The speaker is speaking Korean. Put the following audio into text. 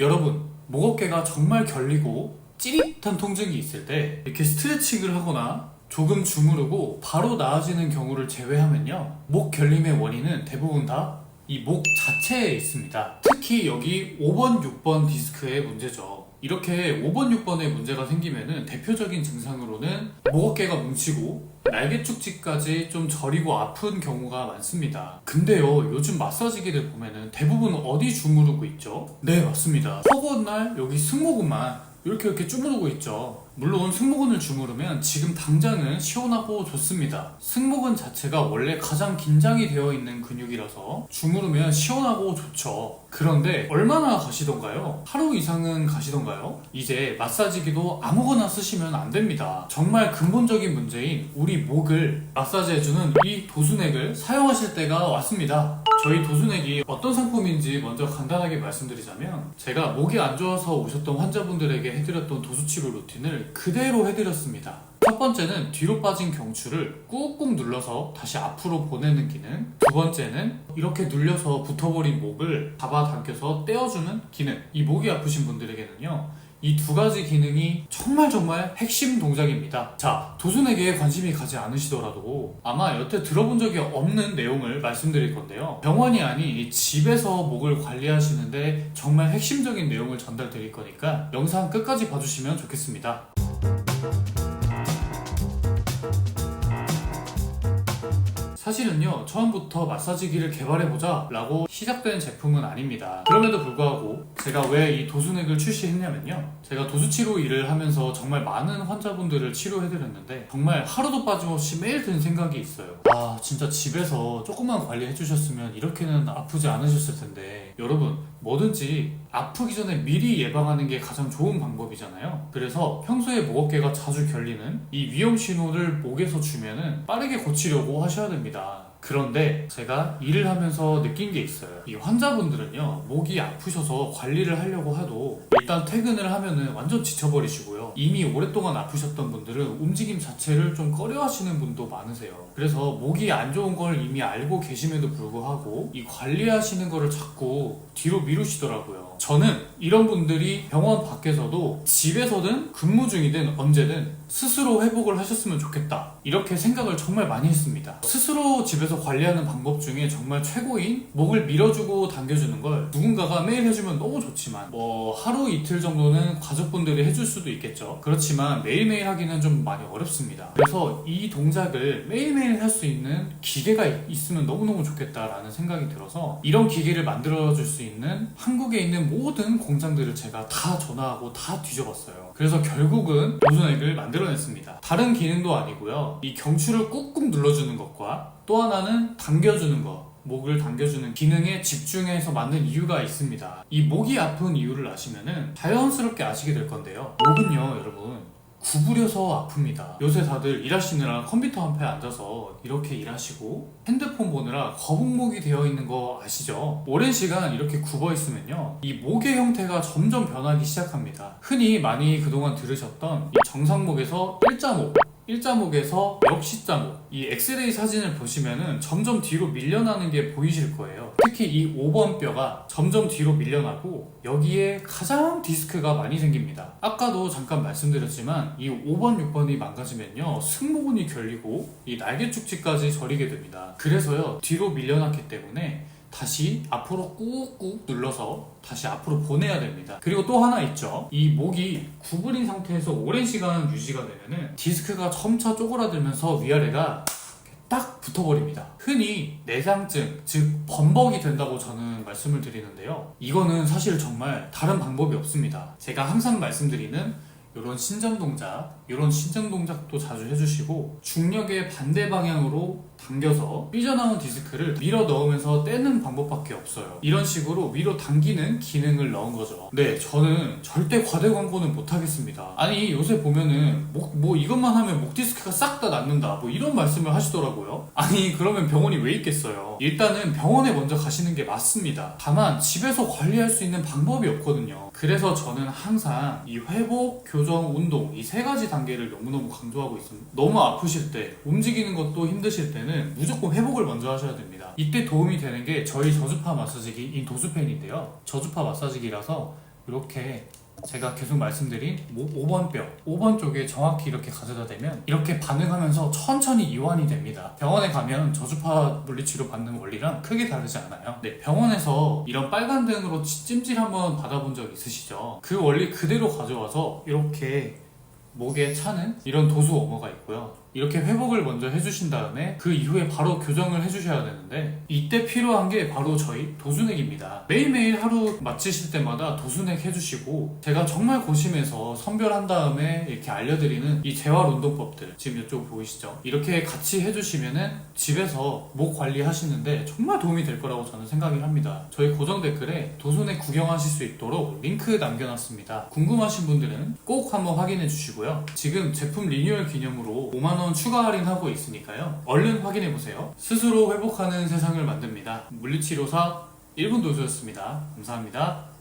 여러분, 목 어깨가 정말 결리고 찌릿한 통증이 있을 때 이렇게 스트레칭을 하거나 조금 주무르고 바로 나아지는 경우를 제외하면요, 목 결림의 원인은 대부분 다 이 목 자체에 있습니다. 특히 여기 5번, 6번 디스크의 문제죠. 이렇게 5번, 6번에 문제가 생기면은 대표적인 증상으로는 목 어깨가 뭉치고 날개 축지까지 좀 저리고 아픈 경우가 많습니다. 근데요, 요즘 마사지기들 보면은 대부분 어디 주무르고 있죠? 네, 맞습니다. 허구한 날 여기 승모근만 이렇게 주무르고 있죠. 물론 승모근을 주무르면 지금 당장은 시원하고 좋습니다. 승모근 자체가 원래 가장 긴장이 되어 있는 근육이라서 주무르면 시원하고 좋죠. 그런데 얼마나 가시던가요? 하루 이상은 가시던가요? 이제 마사지기도 아무거나 쓰시면 안 됩니다. 정말 근본적인 문제인 우리 목을 마사지해주는 이 도수넥을 사용하실 때가 왔습니다. 저희 도수넥이 어떤 상품인지 먼저 간단하게 말씀드리자면, 제가 목이 안 좋아서 오셨던 환자분들에게 해드렸던 도수치료 루틴을 그대로 해드렸습니다. 첫 번째는 뒤로 빠진 경추를 꾹꾹 눌러서 다시 앞으로 보내는 기능, 두 번째는 이렇게 눌려서 붙어버린 목을 잡아당겨서 떼어주는 기능. 이 목이 아프신 분들에게는요, 이 두 가지 기능이 정말 핵심 동작입니다. 자, 도수넥에 관심이 가지 않으시더라도 아마 여태 들어본 적이 없는 내용을 말씀드릴 건데요, 병원이 아닌 집에서 목을 관리하시는데 정말 핵심적인 내용을 전달 드릴 거니까 영상 끝까지 봐주시면 좋겠습니다. 사실은요, 처음부터 마사지기를 개발해보자 라고 시작된 제품은 아닙니다. 그럼에도 불구하고 제가 왜 이 도수넥을 출시했냐면요, 제가 도수치료 일을 하면서 정말 많은 환자분들을 치료해드렸는데 정말 하루도 빠짐없이 매일 든 생각이 있어요. 아, 진짜 집에서 조금만 관리해주셨으면 이렇게는 아프지 않으셨을 텐데. 여러분, 뭐든지 아프기 전에 미리 예방하는 게 가장 좋은 방법이잖아요. 그래서 평소에 목 어깨가 자주 결리는 이 위험 신호를 목에서 주면은 빠르게 고치려고 하셔야 됩니다. 그런데 제가 일을 하면서 느낀 게 있어요. 이 환자분들은요, 목이 아프셔서 관리를 하려고 해도 일단 퇴근을 하면은 완전 지쳐버리시고요, 이미 오랫동안 아프셨던 분들은 움직임 자체를 좀 꺼려 하시는 분도 많으세요. 그래서 목이 안 좋은 걸 이미 알고 계심에도 불구하고 이 관리하시는 거를 자꾸 뒤로 미루시더라고요. 저는 이런 분들이 병원 밖에서도 집에서든 근무 중이든 언제든 스스로 회복을 하셨으면 좋겠다, 이렇게 생각을 정말 많이 했습니다. 스스로 집에서 관리하는 방법 중에 정말 최고인 목을 밀어주고 당겨주는 걸 누군가가 매일 해주면 너무 좋지만, 하루 이틀 정도는 가족분들이 해줄 수도 있겠죠. 그렇지만 매일매일 하기는 좀 많이 어렵습니다. 그래서 이 동작을 매일매일 할 수 있는 기계가 있으면 너무너무 좋겠다라는 생각이 들어서 이런 기계를 만들어줄 수 있는 한국에 있는 모든 공장들을 제가 다 전화하고 다 뒤져봤어요. 그래서 결국은 도수넥을 만들어냈습니다. 다른 기능도 아니고요, 이 경추를 꾹꾹 눌러주는 것과 또 하나는 당겨주는 것, 목을 당겨주는 기능에 집중해서 만든 이유가 있습니다. 이 목이 아픈 이유를 아시면은 자연스럽게 아시게 될 건데요, 목은요, 여러분, 구부려서 아픕니다. 요새 다들 일하시느라 컴퓨터 앞에 앉아서 이렇게 일하시고 핸드폰 보느라 거북목이 되어 있는 거 아시죠? 오랜 시간 이렇게 굽어 있으면요, 이 목의 형태가 점점 변하기 시작합니다. 흔히 많이 그동안 들으셨던 이 정상목에서 일자목에서 역시자목, 이 엑스레이 사진을 보시면은 점점 뒤로 밀려나는 게 보이실 거예요. 특히 이 5번 뼈가 점점 뒤로 밀려나고 여기에 가장 디스크가 많이 생깁니다. 아까도 잠깐 말씀드렸지만 이 5번, 6번이 망가지면요, 승모근이 결리고 이 날개 축지까지 저리게 됩니다. 그래서요, 뒤로 밀려났기 때문에 다시 앞으로 꾹꾹 눌러서 다시 앞으로 보내야 됩니다. 그리고 또 하나 있죠. 이 목이 구부린 상태에서 오랜 시간 유지가 되면은 디스크가 점차 쪼그라들면서 위아래가 딱 붙어버립니다. 흔히 내상증, 즉 범벅이 된다고 저는 말씀을 드리는데요, 이거는 사실 정말 다른 방법이 없습니다. 제가 항상 말씀드리는 이런 신전 동작도 자주 해주시고, 중력의 반대 방향으로 당겨서 삐져나온 디스크를 밀어 넣으면서 떼는 방법밖에 없어요. 이런 식으로 위로 당기는 기능을 넣은 거죠. 네, 저는 절대 과대 광고는 못하겠습니다. 아니, 요새 보면은 이것만 하면 목 디스크가 싹 다 낫는다, 이런 말씀을 하시더라고요. 아니, 그러면 병원이 왜 있겠어요? 일단은 병원에 먼저 가시는 게 맞습니다. 다만 집에서 관리할 수 있는 방법이 없거든요. 그래서 저는 항상 이 회복, 교정, 운동, 이 세 가지 단계를 너무너무 강조하고 있습니다. 너무 아프실 때, 움직이는 것도 힘드실 때는 무조건 회복을 먼저 하셔야 됩니다. 이때 도움이 되는 게 저희 저주파 마사지기인 도수펜인데요, 저주파 마사지기라서 이렇게 제가 계속 말씀드린 5번 뼈, 5번 쪽에 정확히 이렇게 가져다 대면 이렇게 반응하면서 천천히 이완이 됩니다. 병원에 가면 저주파 물리치료 받는 원리랑 크게 다르지 않아요. 네, 병원에서 이런 빨간 등으로 찜질 한번 받아본 적 있으시죠? 그 원리 그대로 가져와서 이렇게 목에 차는 이런 도수 워머가 있고요. 이렇게 회복을 먼저 해주신 다음에 그 이후에 바로 교정을 해주셔야 되는데, 이때 필요한 게 바로 저희 도수넥입니다. 매일매일 하루 마치실 때마다 도수넥 해주시고, 제가 정말 고심해서 선별한 다음에 이렇게 알려드리는 이 재활 운동법들, 지금 이쪽 보이시죠? 이렇게 같이 해주시면은 집에서 목 관리하시는데 정말 도움이 될 거라고 저는 생각을 합니다. 저희 고정 댓글에 도수넥 구경하실 수 있도록 링크 남겨놨습니다. 궁금하신 분들은 꼭 한번 확인해 주시고요. 지금 제품 리뉴얼 기념으로 5만원 추가 할인하고 있으니까요. 얼른 확인해보세요. 스스로 회복하는 세상을 만듭니다. 물리치료사 1분 도수였습니다. 감사합니다.